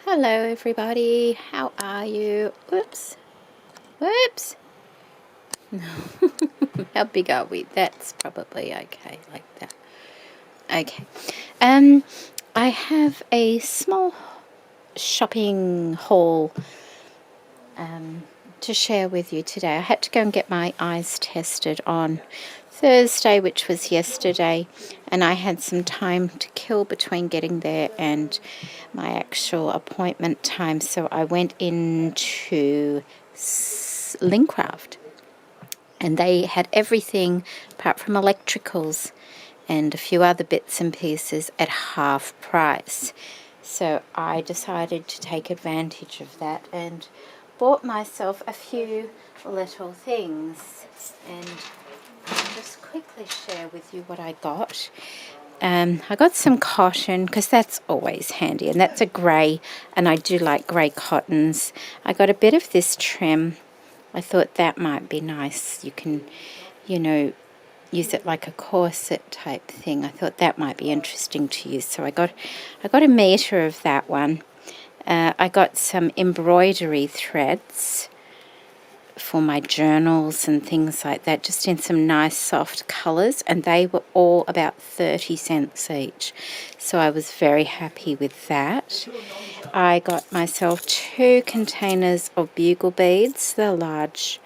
Hello everybody, how are you? Whoops, whoops. No. How big are we? That's probably okay, like that. Okay. I have a small shopping haul to share with you today. I had to go and get my eyes tested on Thursday, which was yesterday, and I had some time to kill between getting there and my actual appointment time, so I went into Lincraft, and they had everything apart from electricals and a few other bits and pieces at half price. So I decided to take advantage of that and bought myself a few little things, and I'll just quickly share with you what I got. I got some cotton because that's always handy, and that's a grey, and I do like grey cottons. I got a bit of this trim. I thought that might be nice. You can, use it like a corset type thing. I thought that might be interesting to use, so I got a metre of that one. I got some embroidery threads for my journals and things like that, just in some nice soft colours, and they were all about 30 cents each, so I was very happy with that. I got myself 2 containers of bugle beads, the large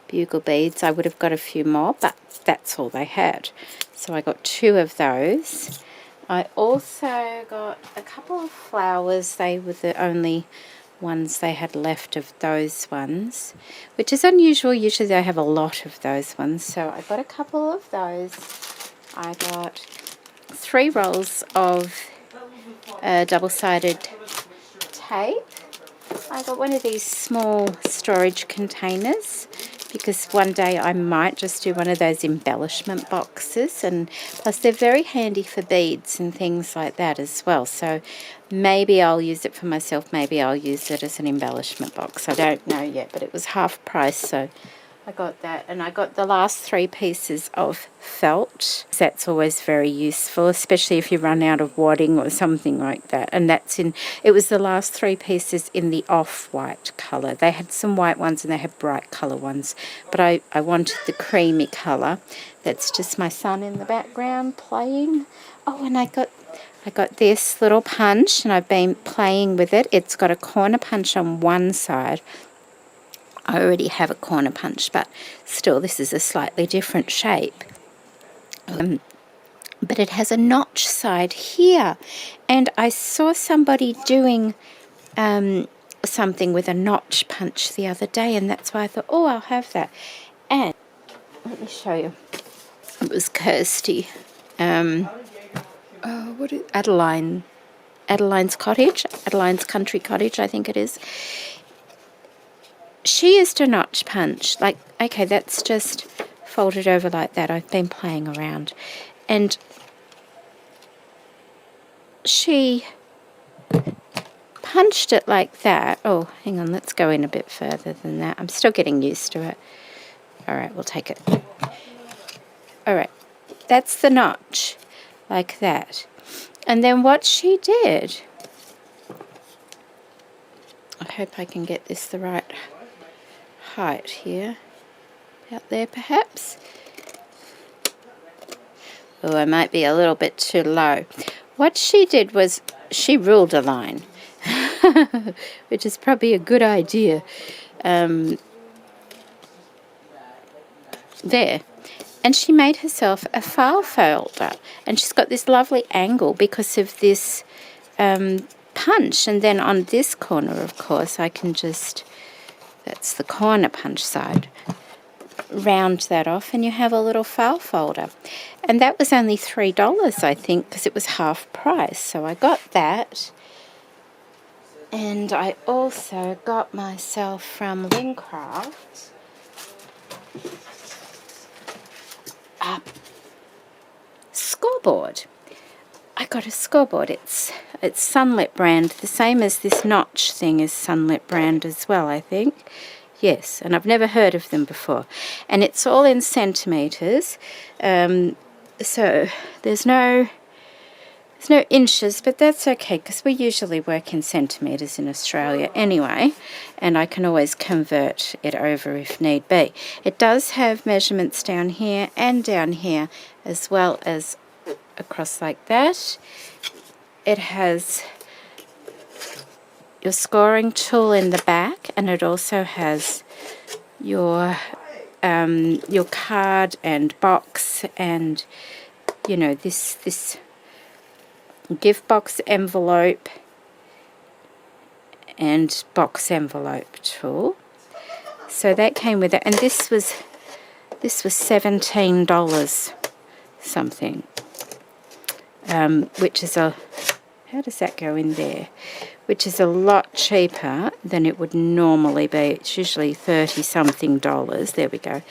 bugle beads. I would have got a few more, but that's all they had, so I got 2 of those. I also got a couple of flowers. They were the only ones they had left of those ones, which is unusual. Usually they have a lot of those ones, so I got a couple of those. I got 3 rolls of double-sided tape. I got one of these small storage containers because one day I might just do one of those embellishment boxes, and plus they're very handy for beads and things like that as well, so maybe I'll use it for myself, maybe I'll use it as an embellishment box. I don't know yet, but it was half price, so I got that. And I got the last 3 pieces of felt. That's always very useful, especially if you run out of wadding or something like that. And it was the last 3 pieces in the off-white colour. They had some white ones and they had bright colour ones, but I wanted the creamy colour. That's just my son in the background playing. Oh, and I got this little punch, and I've been playing with it. It's got a corner punch on one side. I already have a corner punch, but still this is a slightly different shape. But it has a notch side here, and I saw somebody doing something with a notch punch the other day, and that's why I thought, oh, I'll have that. And let me show you. It was Kirsty. What is Adeline's cottage, Adeline's country cottage, I think it is. She used a notch punch. Like, okay, that's just folded over like that. I've been playing around, and she punched it like that. Oh, hang on, let's go in a bit further than that. I'm still getting used to it. All right, we'll take it. All right, that's the notch, like that. And then what she did, I hope I can get this the right height here, out there perhaps. Oh, I might be a little bit too low. What she did was she ruled a line, which is probably a good idea. There. And she made herself a file folder, and she's got this lovely angle because of this punch. And then on this corner, of course, I can just, that's the corner punch side, round that off, and you have a little file folder. And that was only $3, I think, because it was half price. So I got that. And I also got myself from Lincraft a scoreboard. I got a scoreboard. It's Sunlit brand, the same as this notch thing is Sunlit brand as well, I think. Yes, and I've never heard of them before. And it's all in centimetres, so there's no There's no inches, but that's okay because we usually work in centimetres in Australia anyway, and I can always convert it over if need be. It does have measurements down here and down here, as well as across like that. It has your scoring tool in the back, and it also has your card and box, and you know, this gift box envelope and box envelope tool. So that came with it, and this was $17 something, which is a, how does that go in there? Which is a lot cheaper than it would normally be. It's usually $30 something. There we go.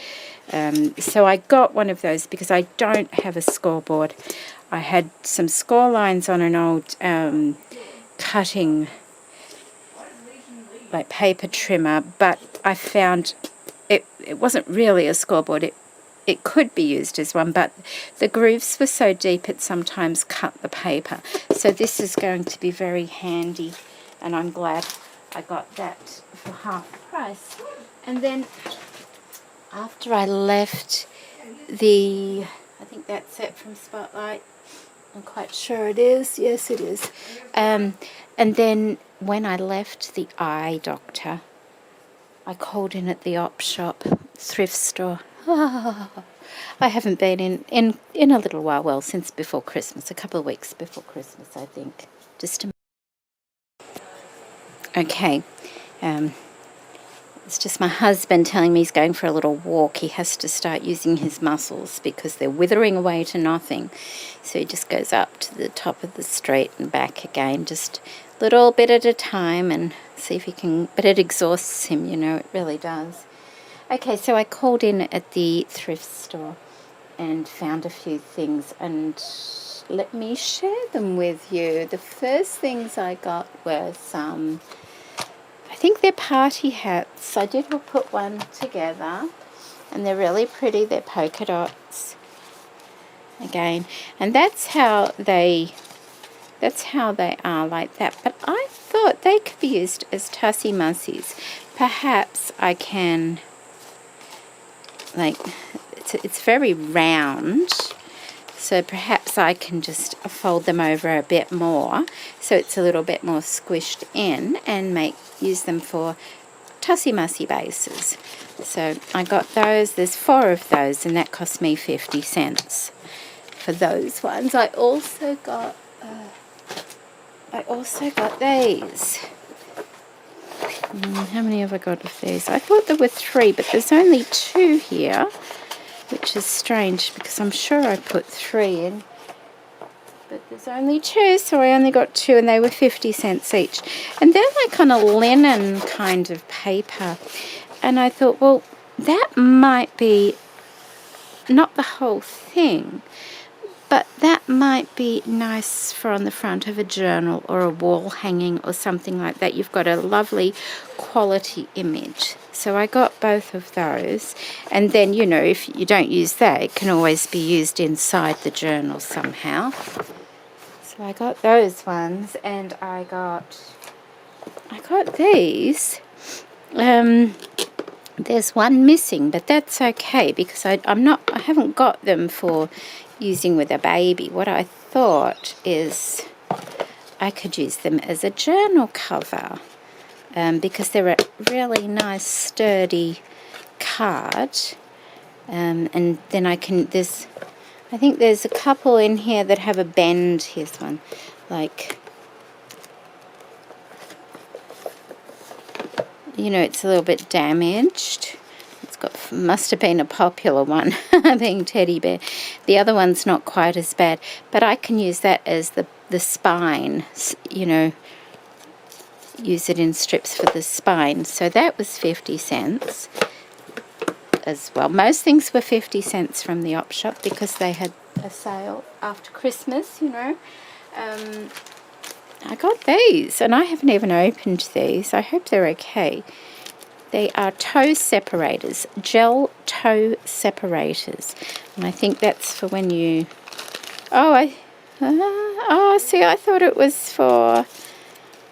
So I got one of those because I don't have a scoreboard. I had some score lines on an old cutting, like paper trimmer, but I found it wasn't really a scoreboard. It could be used as one, but the grooves were so deep it sometimes cut the paper. So this is going to be very handy, and I'm glad I got that for half the price. And then after I left I think that's it from Spotlight. I'm quite sure it is. Yes, it is. And then when I left the eye doctor, I called in at the op shop, thrift store. I haven't been in a little while, well, since before Christmas, a couple of weeks before Christmas, I think. Okay. It's just my husband telling me he's going for a little walk. He has to start using his muscles because they're withering away to nothing. So he just goes up to the top of the street and back again, just a little bit at a time, and see if he can, but it exhausts him, you know, it really does. Okay, so I called in at the thrift store and found a few things, and let me share them with you. The first things I got were some, I think they're party hats. I did put one together, and they're really pretty. They're polka dots again, and that's how they are, like that. But I thought they could be used as tussy mussies. Perhaps I can, like, it's very round, so perhaps I can just fold them over a bit more so it's a little bit more squished in, and use them for tussy mussy bases. So I got those. There's 4 of those, and that cost me 50 cents for those ones. I also got these. How many have I got of these? I thought there were 3, but there's only 2 here, which is strange because I'm sure I put 3 in. But there's only 2, so I only got 2, and they were 50 cents each. And they're like on a linen kind of paper. And I thought, well, that might be not the whole thing, but that might be nice for on the front of a journal or a wall hanging or something like that. You've got a lovely quality image. So I got both of those. And then, you know, if you don't use that, it can always be used inside the journal somehow. So I got those ones, and I got these. There's one missing, but that's okay because I haven't got them for using with a baby. What I thought is I could use them as a journal cover, because they're a really nice sturdy card, and then I think there's a couple in here that have a bend. Here's one, like, you know, it's a little bit damaged. Must have been a popular one, being teddy bear. The other one's not quite as bad, but I can use that as the spine, you know, use it in strips for the spine. So that was 50 cents as well. Most things were 50 cents from the op shop because they had a sale after Christmas, you know. I got these, and I haven't even opened these. I hope they're okay. They are toe separators, gel toe separators. And I think that's for when you... Oh, Oh, see, I thought it was for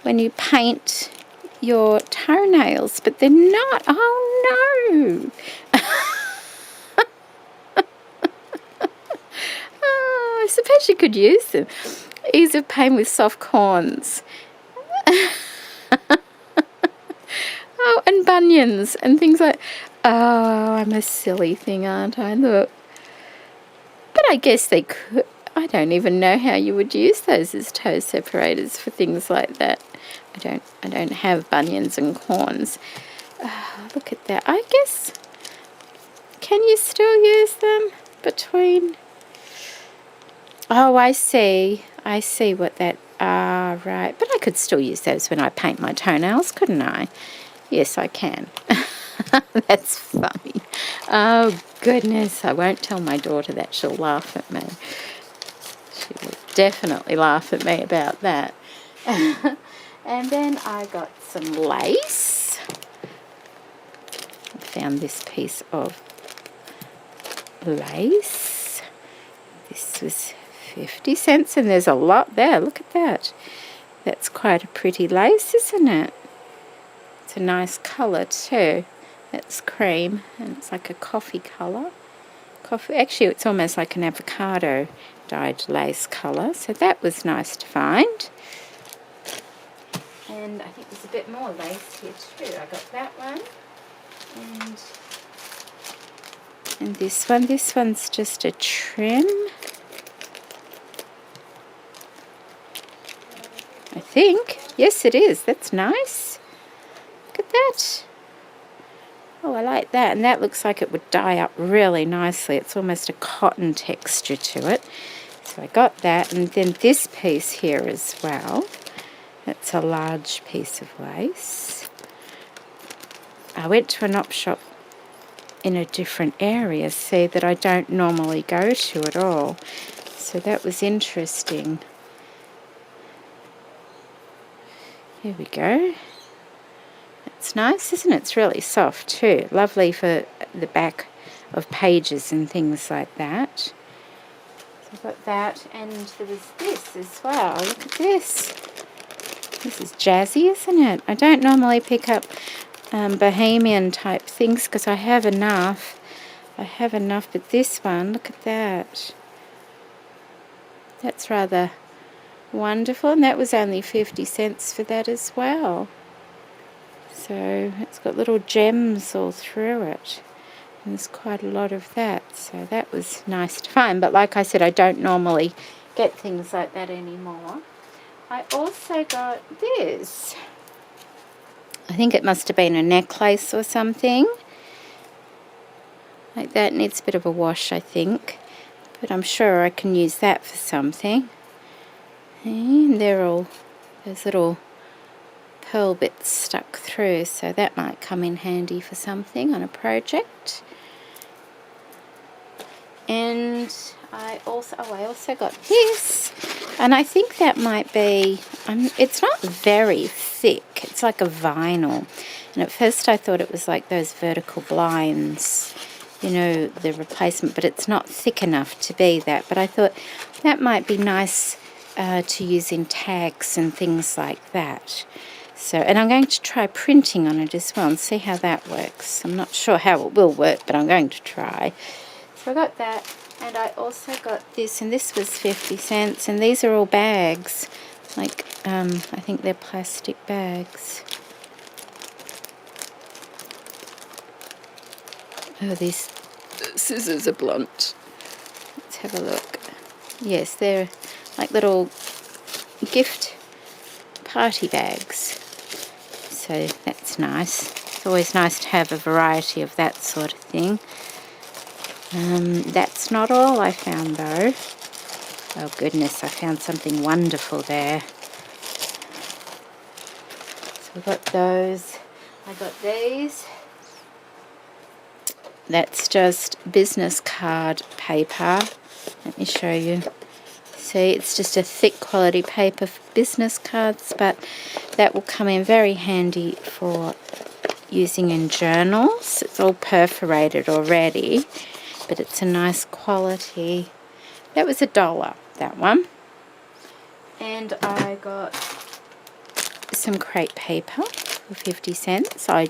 when you paint your toenails, but they're not. Oh, no. Oh, I suppose you could use them. Ease of pain with soft corns. Oh, and bunions and things like... Oh, I'm a silly thing, aren't I? Look. But I guess they could... I don't even know how you would use those as toe separators for things like that. I don't have bunions and corns. Oh, look at that. I guess... Can you still use them between... Oh, I see. I see what that... Ah, right. But I could still use those when I paint my toenails, couldn't I? Yes, I can. That's funny. Oh, goodness. I won't tell my daughter that. She'll laugh at me. She will definitely laugh at me about that. And then I got some lace. I found this piece of lace. This was 50 cents, and there's a lot there. Look at that. That's quite a pretty lace, isn't it? It's a nice colour too. That's cream, and it's like a coffee colour. Actually, it's almost like an avocado dyed lace colour, so that was nice to find. And I think there's a bit more lace here too. I got that one, and this one. This one's just a trim, I think. Yes, it is. That's nice. Look at that. Oh, I like that. And that looks like it would dye up really nicely. It's almost a cotton texture to it. So I got that. And then this piece here as well. That's a large piece of lace. I went to an op shop in a different area, see, that I don't normally go to at all. So that was interesting. Here we go. It's nice, isn't it? It's really soft too. Lovely for the back of pages and things like that. So I've got that, and there was this as well. Look at this. This is jazzy, isn't it? I don't normally pick up bohemian type things because I have enough. But this one, look at that. That's rather wonderful, and that was only 50 cents for that as well. So it's got little gems all through it, and there's quite a lot of that, so that was nice to find. But like I said, I don't normally get things like that anymore. I also got this. I think it must have been a necklace or something like that. It needs a bit of a wash, I think, but I'm sure I can use that for something. And they're all those little pearl bits stuck through, so that might come in handy for something on a project. And I also got this, and I think that might be, it's not very thick, it's like a vinyl, and at first I thought it was like those vertical blinds, you know, the replacement, but it's not thick enough to be that. But I thought that might be nice to use in tags and things like that. So, and I'm going to try printing on it as well and see how that works. I'm not sure how it will work, but I'm going to try. So I got that, and I also got this, and this was 50 cents, and these are all bags. Like, I think they're plastic bags. Oh, these scissors are blunt. Let's have a look. Yes, they're like little gift party bags. So that's nice. It's always nice to have a variety of that sort of thing. That's not all I found though. Oh goodness, I found something wonderful there. So I got those. I got these. That's just business card paper. Let me show you. See, it's just a thick quality paper for business cards, but that will come in very handy for using in journals. It's all perforated already, but it's a nice quality. That was $1, that one. And I got some crepe paper for 50 cents. I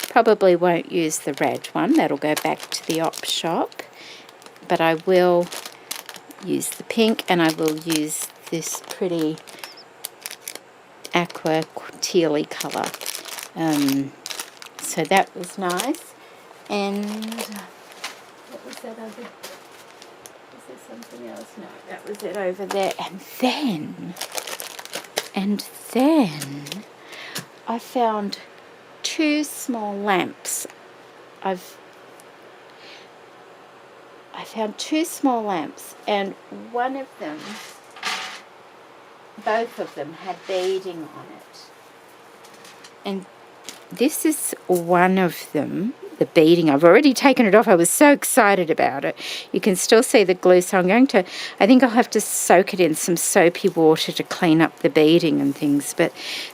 probably won't use the red one. That'll go back to the op shop. But I will use the pink, and I will use this pretty aqua tealy colour. So that was nice. And what was that other? Was there something else? No, that was it over there. And then I found 2 small lamps. I found 2 small lamps, and one of them, both of them had beading on it. And this is one of them, the beading. I've already taken it off. I was so excited about it. You can still see the glue, so I think I'll have to soak it in some soapy water to clean up the beading and things. But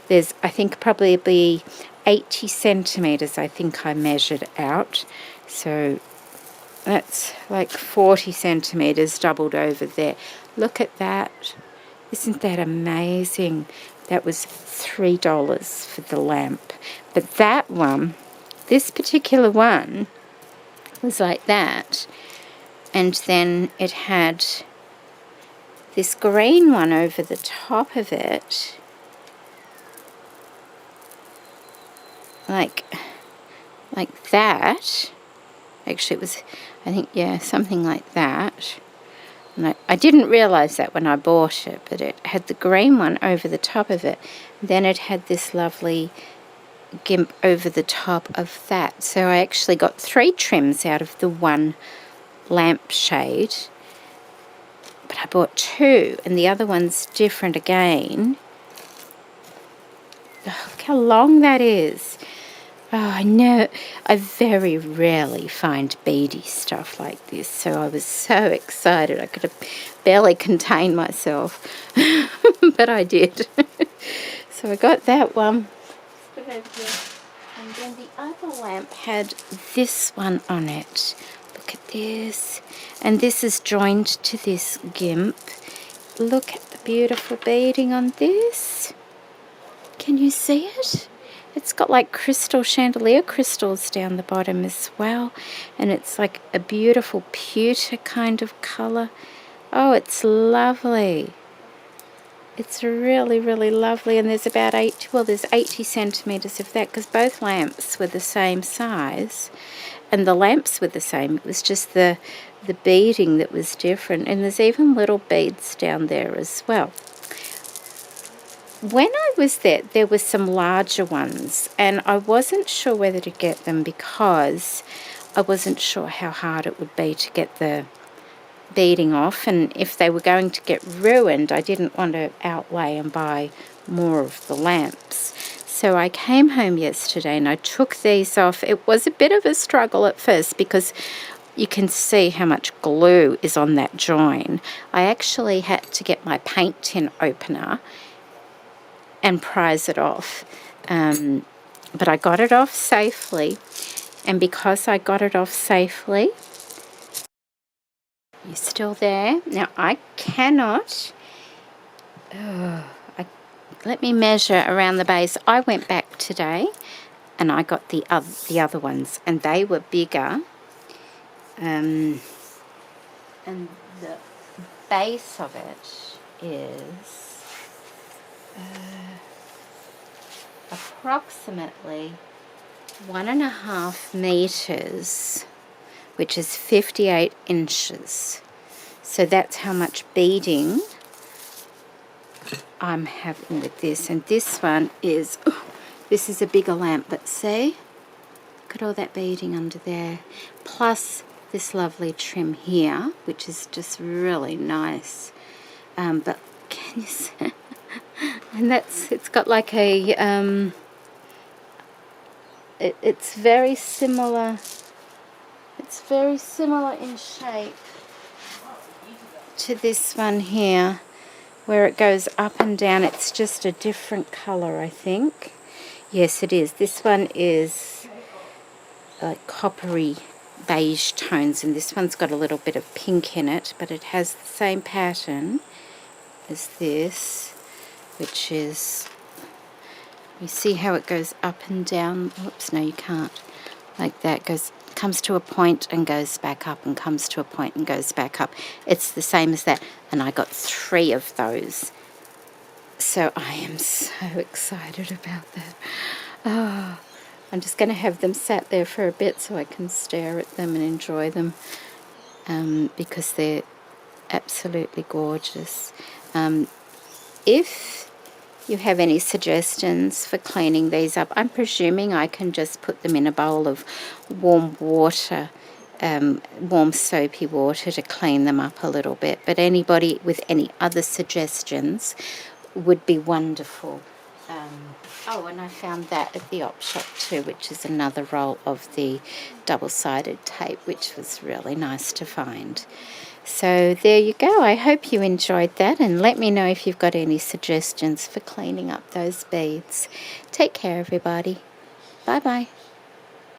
there's, I think, probably 80 centimetres, I think I measured out. So that's like 40 centimetres doubled over there. Look at that. Isn't that amazing? That was $3 for the lamp. But that one, this particular one, was like that. And then it had this green one over the top of it. Like that. Actually, it was, I think, yeah, something like that. And I didn't realise that when I bought it, but it had the green one over the top of it. Then it had this lovely gimp over the top of that. So I actually got 3 trims out of the one lamp shade. But I bought 2, and the other one's different again. Oh, look how long that is. Oh, I know, I very rarely find beady stuff like this, so I was so excited. I could have barely contained myself, but I did. So I got that one. And then the other lamp had this one on it. Look at this. And this is joined to this gimp. Look at the beautiful beading on this. Can you see it? It's got like crystal chandelier crystals down the bottom as well. And it's like a beautiful pewter kind of colour. Oh, it's lovely. It's really, really lovely. And there's about 80 centimetres of that, because both lamps were the same size. And the lamps were the same. It was just the beading that was different. And there's even little beads down there as well. When I was there, there were some larger ones, and I wasn't sure whether to get them because I wasn't sure how hard it would be to get the beading off, and if they were going to get ruined, I didn't want to outlay and buy more of the lamps. So I came home yesterday and I took these off. It was a bit of a struggle at first because you can see how much glue is on that join. I actually had to get my paint tin opener and prise it off. But I got it off safely. And because I got it off safely, you're still there. Now I cannot, let me measure around the base. I went back today and I got the other ones, and they were bigger. And the base of it is approximately 1.5 meters, which is 58 inches. So that's how much beading I'm having with this. And this one is, this is a bigger lamp, but see, look at all that beading under there, plus this lovely trim here, which is just really nice. But can you see? And it's got like a, it's very similar. It's very similar in shape to this one here, where it goes up and down. It's just a different colour, I think. Yes, it is. This one is like coppery beige tones, and this one's got a little bit of pink in it, but it has the same pattern as this. which is, you see how it goes up and down. Oops, no, you can't. Like that, comes to a point and goes back up, and comes to a point and goes back up. It's the same as that, and I got 3 of those. So I am so excited about that. Oh, I'm just going to have them sat there for a bit so I can stare at them and enjoy them, because they're absolutely gorgeous. If you have any suggestions for cleaning these up, I'm presuming I can just put them in a bowl of warm water, warm soapy water, to clean them up a little bit. But anybody with any other suggestions would be wonderful. Oh, and I found that at the op shop too, which is another roll of the double-sided tape, which was really nice to find. So there you go. I hope you enjoyed that, and let me know if you've got any suggestions for cleaning up those beads. Take care, everybody. Bye-bye.